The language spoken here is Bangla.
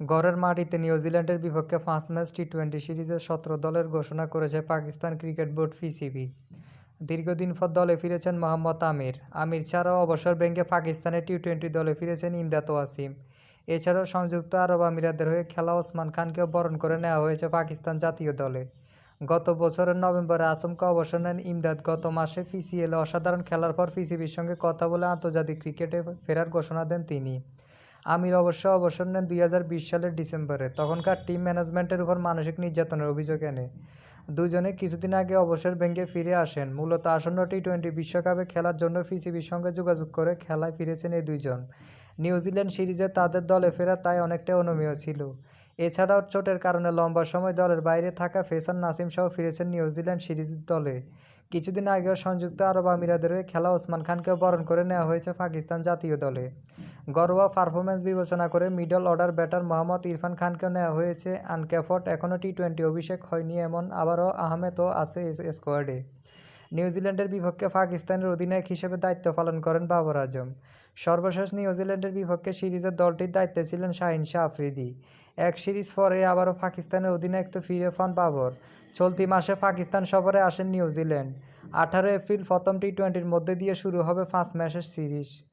ঘরের মাটিতে নিউজিল্যান্ডের বিপক্ষে ৫ ম্যাচ টি-২০ সিরিজের ১৭ দলের ঘোষণা করেছে পাকিস্তান ক্রিকেট বোর্ড পিসিবি। দীর্ঘদিন পর দলে ফিরেছেন মোহাম্মদ আমির। আমির ছাড়াও অবসর ভেঙে পাকিস্তানের টি-২০ দলে ফিরেছেন ইমদাদ ওয়াসিম। এছাড়াও সংযুক্ত আরব আমিরাতের হয়ে খেলা ওসমান খানকেও বরণ করে নেওয়া হয়েছে পাকিস্তান জাতীয় দলে। গত বছরের নভেম্বরে আচমকা অবসর নেন ইমদাদ। গত মাসে পিসিএলে অসাধারণ খেলার পর পিসিবির সঙ্গে কথা বলে আন্তর্জাতিক ক্রিকেটে ফেরার ঘোষণা দেন তিনি। আমির অবশ্য অবসর নেন ২০২০ সালের ডিসেম্বরে। তখনকার টিম ম্যানেজমেন্টের উপর মানসিক নির্যাতনের অভিযোগ এনে দুজনে কিছুদিন আগে অবসর ভেঙে ফিরে আসেন। মূলত আসন্ন টি-২০ বিশ্বকাপে খেলার জন্য পিসিবির সঙ্গে যোগাযোগ করে খেলায় ফিরেছেন এই দুইজন। নিউজিল্যান্ড সিরিজে তাদের দলে ফেরা তাই অনেকটাই অনিয়মীয় ছিল। এছাড়াও চোটের কারণে লম্বা সময় দলের বাইরে থাকা পেসার নাসিম শাহ ফিরেছেন নিউজিল্যান্ড সিরিজ দলে। কিছুদিন আগেও সংযুক্ত আরব আমিরাতের হয়ে খেলা ওসমান খানকেও বরণ করে নেওয়া হয়েছে পাকিস্তান জাতীয় দলে। ঘরোয়া পারফরম্যান্স বিবেচনা করে middle order batter Mohammad Irfan খানকেও নেওয়া হয়েছে আনক্যাফট। এখনও টি-২০ অভিষেক হয়নি এমন আবারও আহমেদও আছে স্কোয়াডে। নিউজিল্যান্ডের বিপক্ষে পাকিস্তানের অধিনায়ক হিসেবে দায়িত্ব পালন করেন বাবর আজম। সর্বশেষ নিউজিল্যান্ডের বিপক্ষে সিরিজের দলটির দায়িত্বে ছিলেন শাহিন শাহ আফ্রিদি। এক সিরিজ পরে আবারও পাকিস্তানের অধিনায়কত্ব ফিরে পান বাবর। চলতি মাসে পাকিস্তান সফরে আসেন নিউজিল্যান্ড। ১৮ এপ্রিল প্রথম টি-২০ মধ্যে দিয়ে শুরু হবে ৫ ম্যাচের সিরিজ।